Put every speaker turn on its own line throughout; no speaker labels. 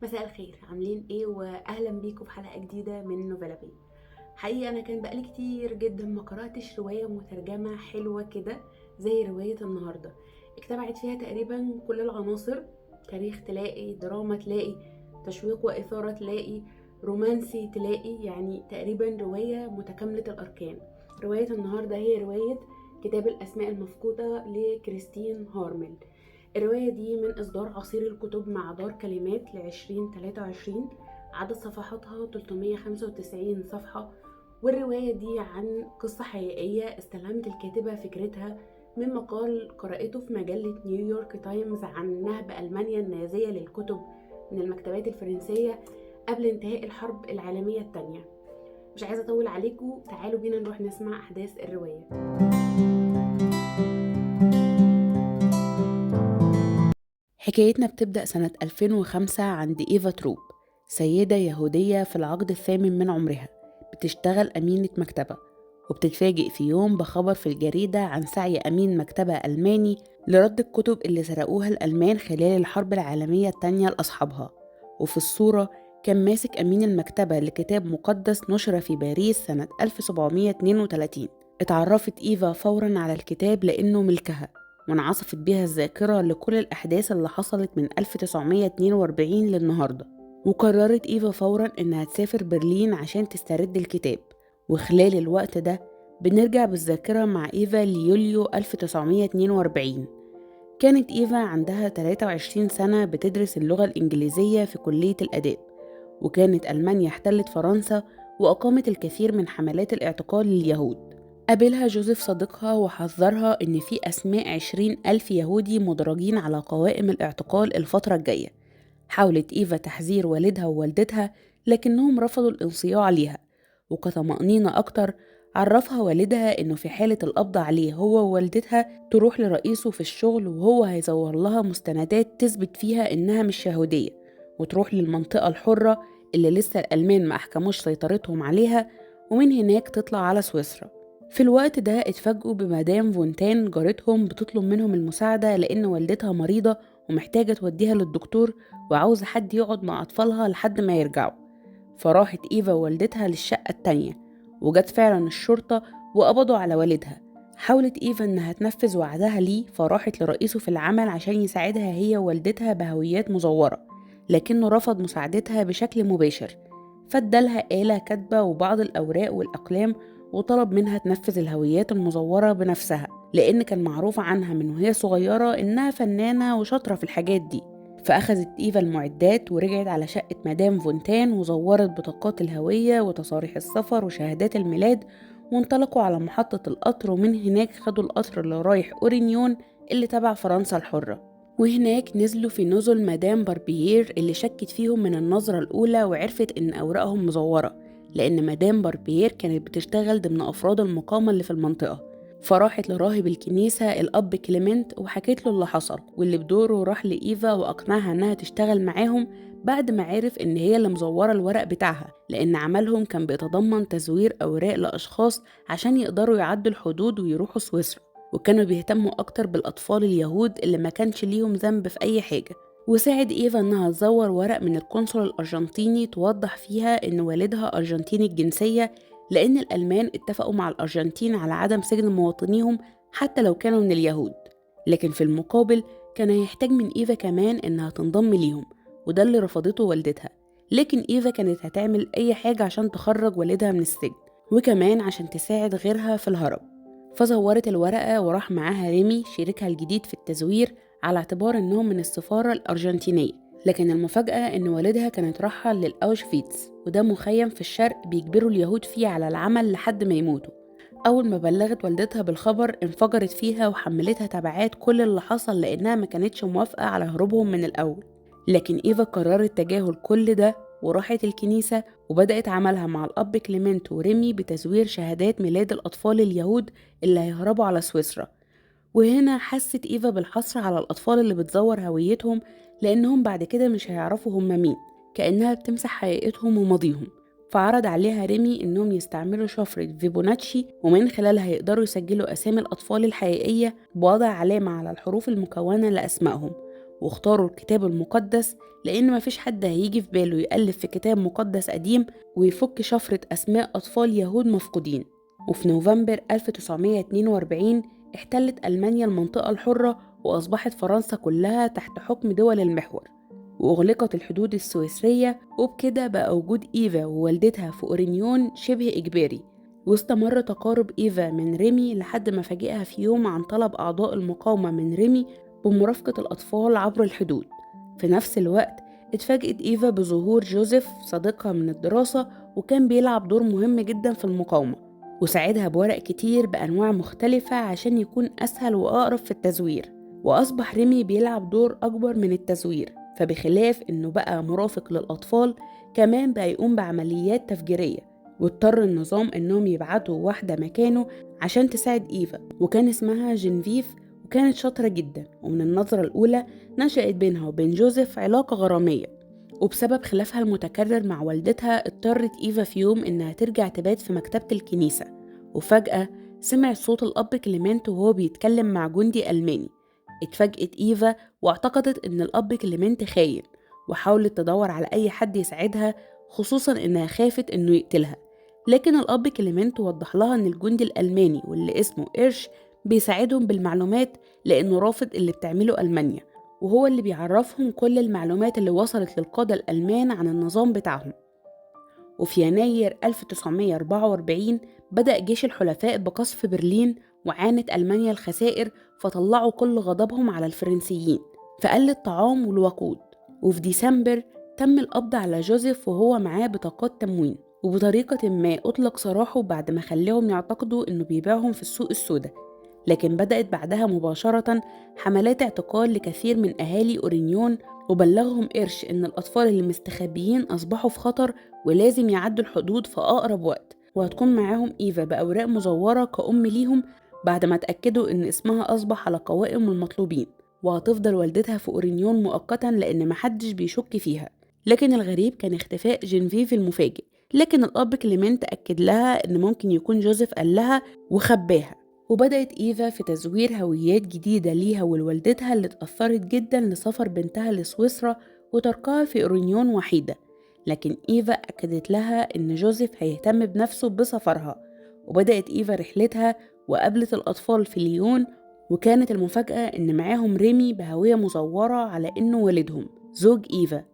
مساء الخير، عاملين ايه؟ واهلا بيكم في حلقه جديده من نوفيلا بي. حقيقه انا كان بقالي كتير جدا ما قراتش روايه مترجمه حلوه كده زي روايه النهارده. اجتمعت فيها تقريبا كل العناصر: تاريخ تلاقي، دراما تلاقي، تشويق واثاره تلاقي، رومانسي تلاقي، يعني تقريبا روايه متكامله الاركان. روايه النهارده هي روايه كتاب الاسماء المفقوده لكريستين هارمل. الرواية دي من إصدار عصير الكتب مع دار كلمات ل2023. عدد صفحاتها 395 صفحة. والرواية دي عن قصة حقيقية استلهمت الكاتبة فكرتها من مقال قرأته في مجلة نيويورك تايمز عن نهب ألمانيا النازية للكتب من المكتبات الفرنسية قبل انتهاء الحرب العالمية التانية. مش عايزة أطول عليكم، تعالوا بينا نروح نسمع أحداث الرواية. حكايتنا بتبدأ سنة 2005 عند إيفا تروب، سيدة يهودية في العقد الثامن من عمرها، بتشتغل أمينة مكتبة. وبتتفاجئ في يوم بخبر في الجريدة عن سعي أمين مكتبة ألماني لرد الكتب اللي سرقوها الألمان خلال الحرب العالمية التانية لأصحابها. وفي الصورة كان ماسك أمين المكتبة لكتاب مقدس نشر في باريس سنة 1732. اتعرفت إيفا فوراً على الكتاب لأنه ملكها، وانعصفت بيها الذاكرة لكل الأحداث اللي حصلت من 1942 للنهاردة. وقررت إيفا فوراً إنها تسافر برلين عشان تسترد الكتاب. وخلال الوقت ده بنرجع بالذاكرة مع إيفا ليوليو 1942. كانت إيفا عندها 23 سنة، بتدرس اللغة الإنجليزية في كلية الآداب. وكانت ألمانيا احتلت فرنسا وأقامت الكثير من حملات الاعتقال لليهود. قابلها جوزيف صديقها وحذرها إن في أسماء 20,000 يهودي مدرجين على قوائم الاعتقال الفترة الجاية. حاولت إيفا تحذير والدها ووالدتها، لكنهم رفضوا الانصياع ليها. وكطمأنينة أكتر، عرفها والدها إنه في حالة القبض عليه هو ووالدتها تروح لرئيسه في الشغل، وهو هيزور لها مستندات تثبت فيها إنها مش يهودية، وتروح للمنطقة الحرة اللي لسه الألمان ما أحكموش سيطرتهم عليها، ومن هناك تطلع على سويسرا. في الوقت ده اتفاجئوا بمدام فونتان جارتهم بتطلب منهم المساعدة لأن والدتها مريضة ومحتاجة توديها للدكتور، وعاوزة حد يقعد مع أطفالها لحد ما يرجعوا. فراحت إيفا ووالدتها للشقة التانية، وجت فعلا الشرطة وقبضوا على والدها. حاولت إيفا إنها تنفذ وعدها ليه، فراحت لرئيسه في العمل عشان يساعدها هي ووالدتها بهويات مزورة، لكنه رفض مساعدتها بشكل مباشر. فادالها آلة كاتبة وبعض الأوراق والأقلام، وطلب منها تنفذ الهويات المزورة بنفسها، لأن كان معروف عنها من وهي صغيرة إنها فنانة وشاطرة في الحاجات دي. فأخذت إيفا المعدات ورجعت على شقة مدام فونتان وزورت بطاقات الهوية وتصاريح السفر وشهادات الميلاد، وانطلقوا على محطة القطر، ومن هناك خدوا القطر اللي رايح أورينيون اللي تبع فرنسا الحرة. وهناك نزلوا في نزل مدام باربيير اللي شكت فيهم من النظرة الأولى، وعرفت إن أوراقهم مزورة، لأن مدام باربيير كانت بتشتغل ضمن أفراد المقاومة اللي في المنطقة. فراحت لراهب الكنيسة الأب كليمنت وحكيت له اللي حصل، واللي بدوره راح لإيفا وأقنعها إنها تشتغل معاهم بعد ما عرف إن هي اللي مزورة الورق بتاعها، لأن عملهم كان بيتضمن تزوير أوراق لأشخاص عشان يقدروا يعدوا الحدود ويروحوا سويسرا. وكانوا بيهتموا أكتر بالأطفال اليهود اللي ما كانش ليهم ذنب في أي حاجة. وساعد إيفا إنها تزور ورق من القنصل الأرجنتيني توضح فيها إن والدها أرجنتيني الجنسية، لأن الألمان اتفقوا مع الأرجنتين على عدم سجن مواطنيهم حتى لو كانوا من اليهود. لكن في المقابل كان هيحتاج من إيفا كمان إنها تنضم ليهم، وده اللي رفضته والدتها. لكن إيفا كانت هتعمل أي حاجة عشان تخرج والدها من السجن، وكمان عشان تساعد غيرها في الهرب. فزورت الورقة وراح معاها ريمي شريكها الجديد في التزوير، على اعتبار إنهم من السفارة الأرجنتينية. لكن المفاجأة إن والدها كان اترحل للأوشفيتس، وده مخيم في الشرق بيجبروا اليهود فيه على العمل لحد ما يموتوا. أول ما بلغت والدتها بالخبر انفجرت فيها وحملتها تبعات كل اللي حصل، لأنها ما كانتش موافقة على هروبهم من الأول. لكن إيفا قررت تجاهل كل ده وراحت الكنيسة، وبدأت عملها مع الأب كليمنت وريمي بتزوير شهادات ميلاد الأطفال اليهود اللي هيهربوا على سويسرا. وهنا حست إيفا بالحسرة على الأطفال اللي بتزور هويتهم، لأنهم بعد كده مش هيعرفوا هم مين، كأنها بتمسح حقيقتهم وماضيهم. فعرض عليها ريمي إنهم يستعملوا شفرة فيبوناتشي، ومن خلالها يقدروا يسجلوا أسامي الأطفال الحقيقية بوضع علامة على الحروف المكونة لأسمائهم، واختاروا الكتاب المقدس لأن مفيش حد هيجي في باله يألف في كتاب مقدس قديم ويفك شفرة أسماء أطفال يهود مفقودين. وفي نوفمبر 1942 احتلت ألمانيا المنطقة الحرة، وأصبحت فرنسا كلها تحت حكم دول المحور، وأغلقت الحدود السويسرية، وبكده بقى وجود إيفا ووالدتها في أورينيون شبه إجباري. واستمر تقارب إيفا من ريمي لحد ما فاجئها في يوم عن طلب أعضاء المقاومة من ريمي بمرافقة الأطفال عبر الحدود. في نفس الوقت اتفاجئت إيفا بظهور جوزيف صديقها من الدراسة، وكان بيلعب دور مهم جدا في المقاومة، وساعدها بورق كتير بأنواع مختلفة عشان يكون أسهل وأقرب في التزوير. وأصبح ريمي بيلعب دور أكبر من التزوير، فبخلاف إنه بقى مرافق للأطفال، كمان بقى يقوم بعمليات تفجيرية. واضطر النظام إنهم يبعتوا واحدة مكانه عشان تساعد إيفا، وكان اسمها جينفيف، وكانت شاطرة جدا. ومن النظرة الأولى نشأت بينها وبين جوزيف علاقة غرامية، وبسبب خلافها المتكرر مع والدتها اضطرت إيفا في يوم إنها ترجع تبات في مكتبة الكنيسة. وفجأة سمعت صوت الأب كليمنت وهو بيتكلم مع جندي ألماني. اتفاجئت إيفا واعتقدت إن الأب كليمنت خاين، وحاولت تدور على أي حد يساعدها، خصوصا إنها خافت إنه يقتلها. لكن الأب كليمنت وضح لها إن الجندي الألماني واللي اسمه إيرش بيساعدهم بالمعلومات، لأنه رافض اللي بتعمله ألمانيا، وهو اللي بيعرفهم كل المعلومات اللي وصلت للقادة الألمان عن النظام بتاعهم. وفي يناير 1944 بدأ جيش الحلفاء بقصف برلين، وعانت ألمانيا الخسائر، فطلعوا كل غضبهم على الفرنسيين فقل الطعام والوقود. وفي ديسمبر تم القبض على جوزيف وهو معاه بطاقات تموين، وبطريقة ما أطلق سراحه بعد ما خلاهم يعتقدوا إنه بيبيعهم في السوق السوداء. لكن بدأت بعدها مباشرة حملات اعتقال لكثير من أهالي أورينيون، وبلغهم إيرش إن الأطفال اللي مستخبيين أصبحوا في خطر ولازم يعدوا الحدود في أقرب وقت، وهتكون معاهم إيفا بأوراق مزورة كأم ليهم بعد ما اتأكدوا إن اسمها أصبح على قوائم المطلوبين. وهتفضل والدتها في أورينيون مؤقتا لأن محدش بيشك فيها. لكن الغريب كان اختفاء جينفيف المفاجئ، لكن الأب كليمنت أكد لها إن ممكن يكون جوزيف قال لها وخباها. وبدأت إيفا في تزوير هويات جديدة ليها ولوالدتها اللي اتأثرت جدا لسفر بنتها لسويسرا وتركها في أورينيون وحيدة. لكن إيفا أكدت لها إن جوزيف هيهتم بنفسه بسفرها. وبدأت إيفا رحلتها وقابلت الأطفال في ليون، وكانت المفاجأة إن معاهم ريمي بهوية مزورة على إنه والدهم زوج إيفا.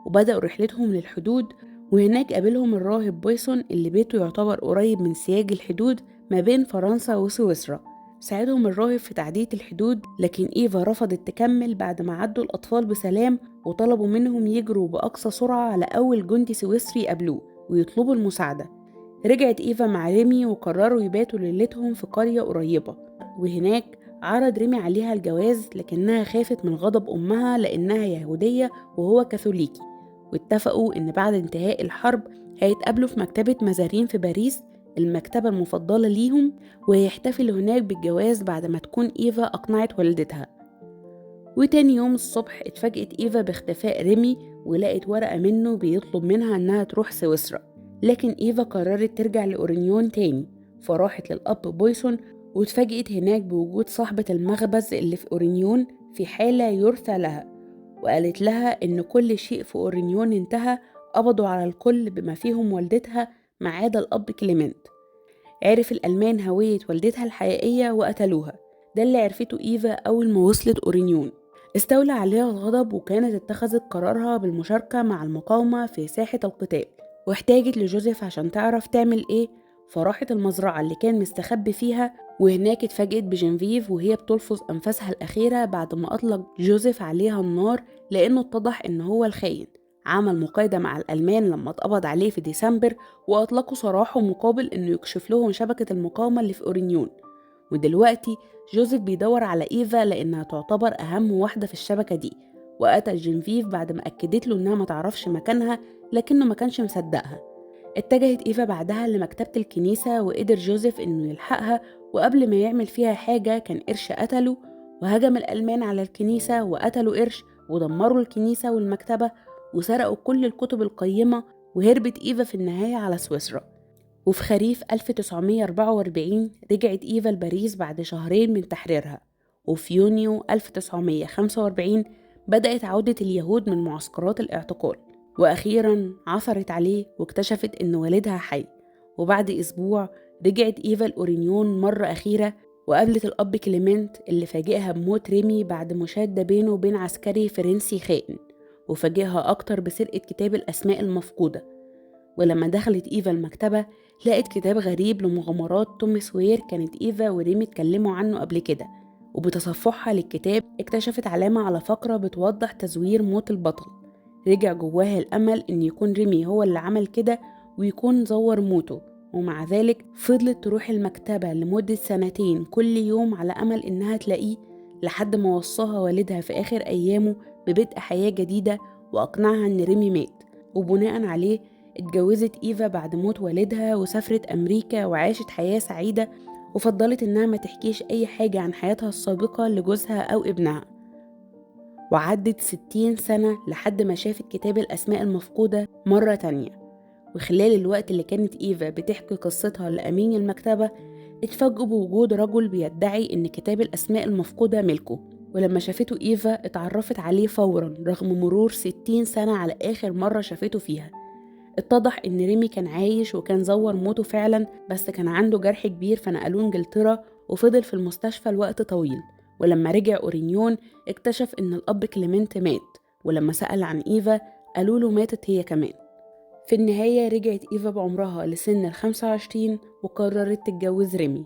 وبدأوا رحلتهم للحدود، وهناك قابلهم الراهب بويسون اللي بيته يعتبر قريب من سياج الحدود ما بين فرنسا وسويسرا. ساعدهم الراهب في تعدية الحدود، لكن إيفا رفضت تكمل بعد ما عدوا الأطفال بسلام، وطلبوا منهم يجروا بأقصى سرعة على أول جندي سويسري يقابلوه ويطلبوا المساعدة. رجعت إيفا مع ريمي وقرروا يباتوا ليلتهم في قرية قريبة، وهناك عرض ريمي عليها الجواز، لكنها خافت من غضب أمها لأنها يهودية وهو كاثوليكي. واتفقوا إن بعد انتهاء الحرب هيتقابلوا في مكتبة مزارين في باريس، المكتبة المفضلة ليهم، ويحتفلوا هناك بالجواز بعد ما تكون إيفا أقنعت والدتها. وتاني يوم الصبح اتفاجئت إيفا باختفاء ريمي، ولقت ورقة منه بيطلب منها إنها تروح سويسرا. لكن إيفا قررت ترجع لأورينيون تاني، فراحت للأب بويسون، واتفاجئت هناك بوجود صاحبة المخبز اللي في أورينيون في حالة يرثى لها، وقالت لها إن كل شيء في أورينيون انتهى، قبضوا على الكل بما فيهم والدتها ما عدا الأب كليمنت. عرف الألمان هوية والدتها الحقيقية وقتلوها. ده اللي عرفته إيفا أول ما وصلت أورينيون. استولى عليها الغضب، وكانت اتخذت قرارها بالمشاركة مع المقاومة في ساحة القتال، واحتاجت لجوزيف عشان تعرف تعمل إيه. فراحت المزرعة اللي كان مستخبي فيها، وهناك اتفاجئت بجنفيف وهي بتلفظ أنفاسها الأخيرة بعد ما أطلق جوزيف عليها النار، لأنه اتضح إن هو الخاين. عمل مقايضة مع الألمان لما اتقبض عليه في ديسمبر، وأطلقوا سراحه مقابل إنه يكشف لهم شبكة المقاومة اللي في أورينيون. ودلوقتي جوزيف بيدور على إيفا لأنها تعتبر أهم واحدة في الشبكة دي، وقتل جنفيف بعد ما أكدت له إنها ما تعرفش مكانها، لكنه ما كانش مصدقها. اتجهت إيفا بعدها لمكتبة الكنيسة، وقدر جوزيف إنه يلحقها، وقبل ما يعمل فيها حاجة كان إيرش قتله. وهجم الألمان على الكنيسة وقتلوا إيرش، ودمروا الكنيسة والمكتبة، وسرقوا كل الكتب القيمة. وهربت إيفا في النهاية على سويسرا. وفي خريف 1944 رجعت إيفا لباريس بعد شهرين من تحريرها. وفي يونيو 1945 بدأت عودة اليهود من معسكرات الاعتقال، وأخيرا عثرت عليه واكتشفت إن والدها حي. وبعد أسبوع رجعت إيفا الأورينيون مرة أخيرة وقابلت الأب كليمنت اللي فاجئها بموت ريمي بعد مشادة بينه وبين عسكري فرنسي خائن، وفاجئها أكتر بسرقة كتاب الأسماء المفقودة. ولما دخلت إيفا المكتبة لقت كتاب غريب لمغامرات توماس وير كانت إيفا وريمي اتكلموا عنه قبل كده، وبتصفحها للكتاب اكتشفت علامة على فقرة بتوضح تزوير موت البطل. رجع جواها الأمل إن يكون ريمي هو اللي عمل كده ويكون زور موته، ومع ذلك فضلت تروح المكتبة لمدة 2 كل يوم على أمل إنها تلاقيه، لحد ما وصاها والدها في آخر أيامه ببدء حياة جديدة وأقنعها إن ريمي مات. وبناء عليه اتجوزت إيفا بعد موت والدها وسافرت أمريكا وعاشت حياة سعيدة، وفضلت إنها ما تحكيش أي حاجة عن حياتها السابقة لجوزها أو ابنها. وعدت 60 سنة لحد ما شافت كتاب الأسماء المفقودة مرة تانية. وخلال الوقت اللي كانت إيفا بتحكي قصتها لأمين المكتبة اتفاجئوا بوجود رجل بيدعي إن كتاب الأسماء المفقودة ملكه. ولما شافته إيفا اتعرفت عليه فورا رغم مرور 60 سنة على آخر مرة شافته فيها. اتضح إن ريمي كان عايش وكان زور موته فعلا، بس كان عنده جرح كبير فنقلوه إنجلترا وفضل في المستشفى لوقت طويل. ولما رجع أورينيون اكتشف إن الأب كليمنت مات، ولما سأل عن إيفا قالوله ماتت هي كمان. في النهاية رجعت إيفا بعمرها لسن 25 وقررت تتجوز ريمي.